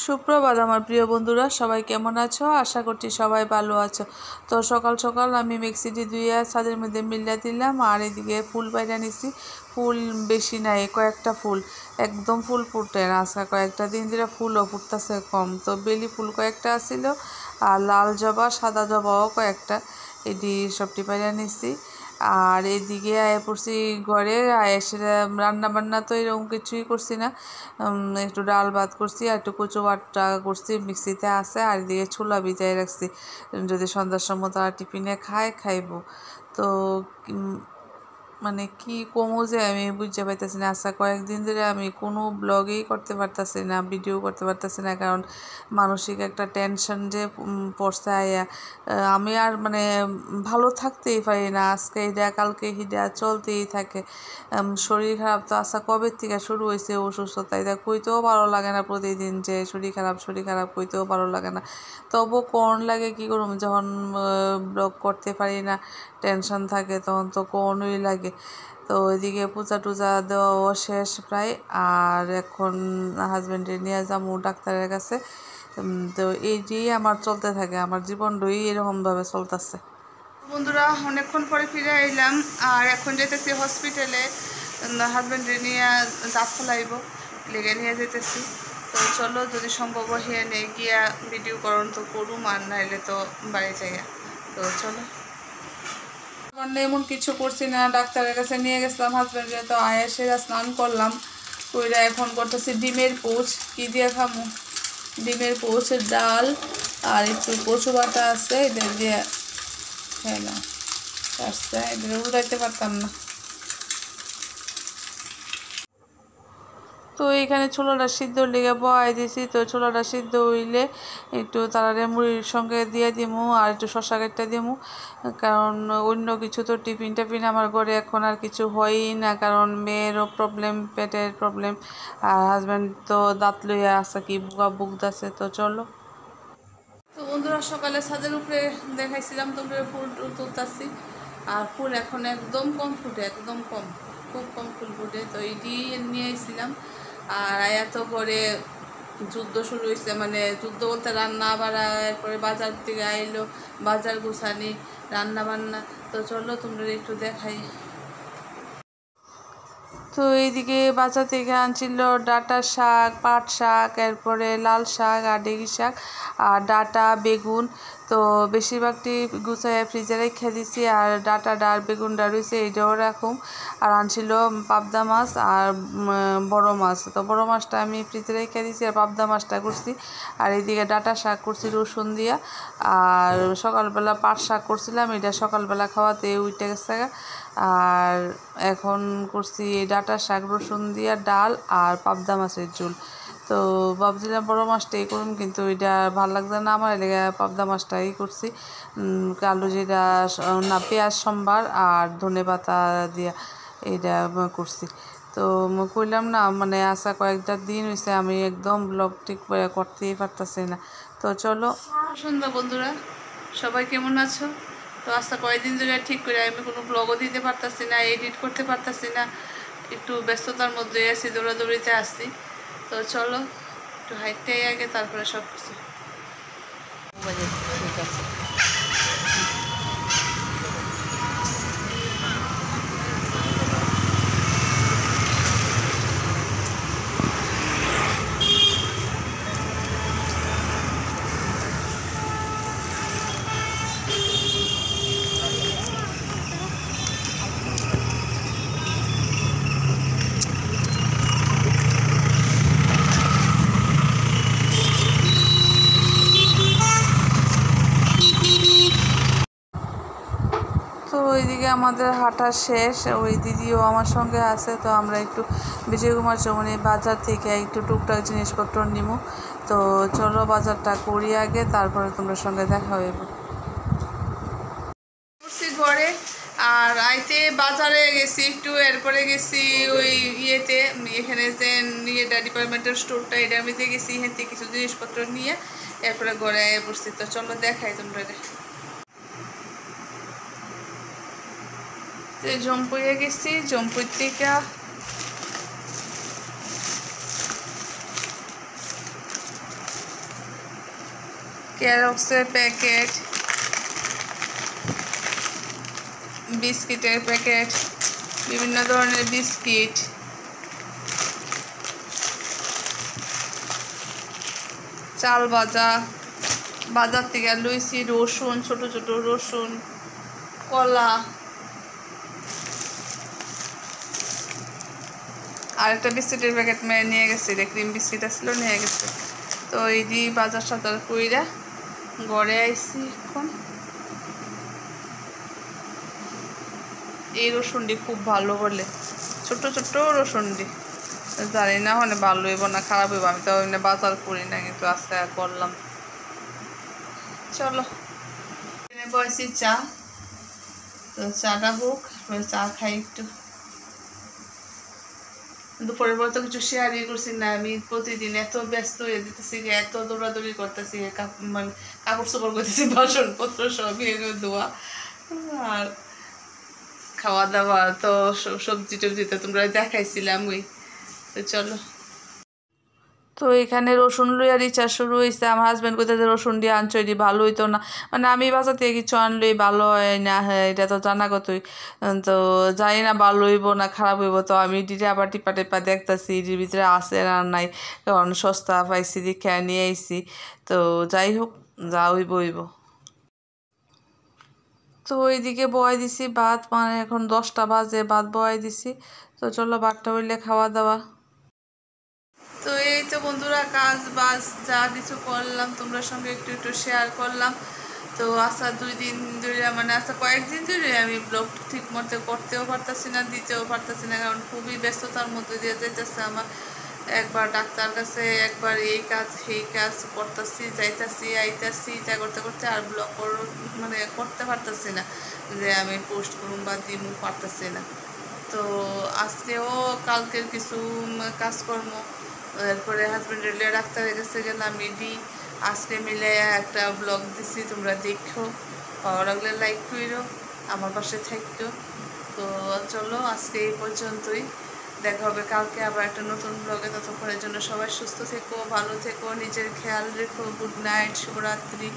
সুপ্রভাত আমার প্রিয় বন্ধুরা, সবাই কেমন আছো? আশা করছি সবাই ভালো আছো। তো সকাল সকাল আমি মিক্সিটি ধুয়ে ছাদের মধ্যে মিলিয়ে দিলাম, আর এদিকে ফুল বাইরে নিছি। ফুল বেশি নাই, কয়েকটা ফুল, একদম ফুল ফুটে না। আজকে কয়েকটা দিন ধরে ফুলও ফুটতেছে কম। তো বেলি ফুল কয়েকটা আসছিল, আর লাল জবা, সাদা জবাও কয়েকটা, এটি সবটি বাইরে নিছি। আর এদিকে আয় পড়ছি ঘরে, এসে রান্না বান্না তো এরকম কিছুই করছি না। একটু ডাল ভাত করছি, আর একটু কচু বাটা করছি, মিক্সিতে আছে। আর এদিকে ছোলা ভিজাই রাখছি, যদি সন্ধ্যার সময় তারা টিফিনে খাইবো। তো মানে কি কমো যে আমি বুঝতে পারতেছি না। আচ্ছা, কয়েকদিন ধরে আমি কোনো ব্লগেই করতে পারতেছি না, ভিডিও করতে পারতেছি না, কারণ মানসিক একটা টেনশন যে পড়ছে আয়া। আমি আর মানে ভালো থাকতেই পারি না, আজকে হিডা কালকে হিডা চলতেই থাকে। শরীর খারাপ তো আচ্ছা কবে থেকে শুরু হয়েছে অসুস্থতা, এটা কইতেও ভালো লাগে না। প্রতিদিন যে শরীর খারাপ কইতেও ভালো লাগে না। তবু কোন লাগে কি করুম, যখন ব্লগ করতে পারি না, টেনশন থাকে, তখন তো কোনই লাগে। তো ওইদিকে পূজা টুজা দেওয়াও শেষ প্রায়, আর এখন হাজব্যান্ডে নিয়ে যাবো ডাক্তারের কাছে। তো এইটি আমার চলতে থাকে, আমার জীবনটাই এরকমভাবে চলতেছে। বন্ধুরা, অনেকক্ষণ পরে ফিরে এলাম, আর এখন যেতেছি হসপিটালে। হাজব্যান্ডে নিয়ে দাঁত ফেলাইব, লেগে নিয়ে যেতেছি। তো চলো, যদি সম্ভব হয়ে নিয়ে গিয়া ভিডিও করুন তো করুম, আর নাইলে তো বাড়ি যাই। তো চলো, এমন কিছু করছি না, ডাক্তারের কাছে নিয়ে গেছিলাম হাজব্যান্ডে। তো সেরা স্নান করলাম, কইরা এখন করতেছি ডিমের পোচ। কি দিয়ে খামো? ডিমের পোচের ডাল আর একটু কচু বাটা আছে, এটা দিয়ে খেলাম। আচ্ছা, এটা উল্টাইতে পারতাম না। তো এইখানে ছোলাটা সিদ্ধ লেগে বয়াই দিয়েছি। তো ছোলাটা সিদ্ধ হইলে একটু তারারে মুড়ির সঙ্গে দিয়ে দিমু, আর একটু শশা কেটে দিমু, কারণ অন্য কিছু তো টিফিন আমার ঘরে এখন আর কিছু হয়ই না, কারণ মেয়েরও প্রবলেম, পেটের প্রবলেম, আর হাজব্যান্ড তো দাঁত লইয়া আছে, কি বুকদাছে। তো চলো। তো বন্ধুরা, সকালে ছাদের উপরে দেখাইছিলাম তোমরা ফুল টুল তুলতাছি, আর ফুল এখন একদম কম ফুটে, একদম কম, খুব কম ফুল ফুটে। তো এটি নিয়ে এসেছিলাম। আর এত করে যুদ্ধ শুরু হয়েছে, মানে যুদ্ধ বলতে রান্না বাড়া, এরপরে বাজার থেকে আইলো, বাজার গুছানি, রান্না বান্না। তো চলো তোমরা একটু দেখাই। তো এইদিকে বাজার থেকে আনছিল ডাঁটা শাক, পাট শাক, এরপরে লাল শাক আর ডেগি শাক, আর ডাঁটা, বেগুন। তো বেশিরভাগটি গুছাইয়া ফ্রিজে রেখে দিছি, আর ডাঁটাটা আর বেগুনটা রয়েছে, এইটাও রাখুম। আর আনছিল পাবদা মাছ আর বড় মাছ। তো বড় মাছটা আমি ফ্রিজে রেখে দিছি, আর পাবদা মাছটা করছি। আর এইদিকে ডাঁটা শাক করছি রসুন দিয়া। আর সকালবেলা পাট শাক করছিলাম, এটা সকালবেলা খাওয়াতে উঠে গেছে। আর এখন করছি ডাঁটা শাক রসুন দিয়া ডাল আর পাবদা মাছের ঝোল। তো ভাবছিলাম বড়ো মাছটাই করুন, কিন্তু এটা ভালো লাগছে না আমার, এলাকা পাবদা মাছটাই করছি। আলু জিরা না পেঁয়াজ সম্বার আর ধনে পাতা দিয়া এইটা করছি। তো কইলাম না, মানে আসা কয়েকটা দিন হয়েছে আমি একদম ব্লগ ঠিক করতেই পারতেছি না। তো চলো। সন্ধ্যা বন্ধুরা, সবাই কেমন আছো? তো আজকে কয়েকদিন ধরে ঠিক করে আমি কোনো ব্লগও দিতে পারতেছি না, এডিট করতে পারতেছি না, একটু ব্যস্ততার মধ্যে আছি, দৌড়াদৌড়িতে আসছি। তো চলো একটু হাইটটাই আগে, তারপরে সব কিছু। ঠিক আছে। তো ওইদিকে আমাদের হাঁটা শেষ, ওই দিদিও আমার সঙ্গে আছে। তো আমরা একটু বিজয়কুমার চৌমনি বাজার থেকে একটু টুকটাক জিনিসপত্র নিব। তো চলো বাজারটা করি আগে, তারপরে তোমার সঙ্গে দেখা হইব। ঘরে আর আইতে বাজারে গেছি একটু, এরপরে গেছি ওই ইয়েতে, এখানে যে ইয়েটা ডিপার্টমেন্টাল স্টোরটা, এটার মধ্যে গেছি, এখান থেকে কিছু জিনিসপত্র নিয়ে এরপরে ঘরে বসছি। তো চলো দেখাই তোমরা। জম্পুয়ে গেছি, জম্পুর থেকে ক্যারক্সের প্যাকেট, বিস্কিটের প্যাকেট, বিভিন্ন ধরনের বিস্কিট, চাল ভাজা, বাজার থেকে লইছি রসুন, ছোট ছোট রসুন, কলা, আর একটা বিস্কিটের প্যাকেট মেয়ে নিয়ে গেছে, ক্রিম বিস্কিট আসলো নিয়ে গেছে। তো এই দিয়ে বাজার সাজার কইরা ঘরে আইছি। এখন এই রসুনটি খুব ভালো বলে, ছোট ছোট রসুনটি, জানি না মানে ভালো হইব না খারাপ হইব, আমি তো বাজার করি না, কিন্তু আজকে করলাম। চলো বয়সি চা, তো চাটা হোক, চা খাই একটু। দুপুরের পর তো কিছু শেয়ারই করছি না, আমি প্রতিদিন এত ব্যস্ত হয়ে যেতেছি, এত দৌড়াদৌড়ি করতেছি, মানে কাপড় চোপড় করতেছি, বাসনপত্র সবই ধোয়া আর খাওয়া দাওয়া, তো সবজি টবজি তো তোমরা দেখাইছিলাম ওই। তো চলো, তো এখানে রসুন লইয়া রিচার্জ শুরু হয়েছে। আমার হাজব্যান্ড কোথায় রসুন দিয়ে আনছো, এটি ভালো হইতো না, মানে আমি বাজার থেকে কিছু আনলেই ভালো হয় না, হ্যাঁ এটা তো জানা কতই। তো জানি না ভালো হইব না খারাপ হইব, তো আমি এটিতে আবার টিপা টিপা দেখতেছি এটির ভিতরে আছে না নাই, কারণ সস্তা পাইছি দেখে নিয়ে আইছি। তো যাই হোক, যা হইব হইব। তো ওইদিকে বয়াই দিছি ভাত, মানে এখন 10টা বাজে, ভাত বয়াই দিছি। তো চলো ভাতটা হইলে খাওয়া দাওয়া। তো এই তো বন্ধুরা, কাজ বাজ যা কিছু করলাম তোমরা সঙ্গে একটু একটু শেয়ার করলাম। তো আজকে 2 দিন ধরে, মানে আজকে কয়েকদিন ধরে আমি ব্লগ ঠিক মতো করতেও পারতেছি না, দিতেও পারতেছি না, কারণ খুবই ব্যস্ততার মধ্যে দিয়ে যেতেছে আমার। একবার ডাক্তার কাছে, একবার এই কাজ সেই কাজ করতেছি, যাইতাছি আইতাছি, যা করতে করতে আর ব্লগ মানে করতে পারতেছি না, যে আমি পোস্ট করুম বা দিমু পারতেছি না। তো আজকেও কালকের কিছু কাজকর্ম, এরপরে হাজব্যান্ডের লিয়ে ডাক্তারের কাছে গেলাম, এডি আজকে মিলে একটা ব্লগ দিছি, তোমরা দেখো, ভালো লাগলে লাইক করো, আমার পাশে থাকতো। তো চলো আজকে এই পর্যন্তই, দেখা হবে কালকে আবার একটা নতুন ব্লগে। ততক্ষণের জন্য সবাই সুস্থ থেকো, ভালো থেকো, নিজের খেয়াল রেখো। গুড নাইট, শুভরাত্রি।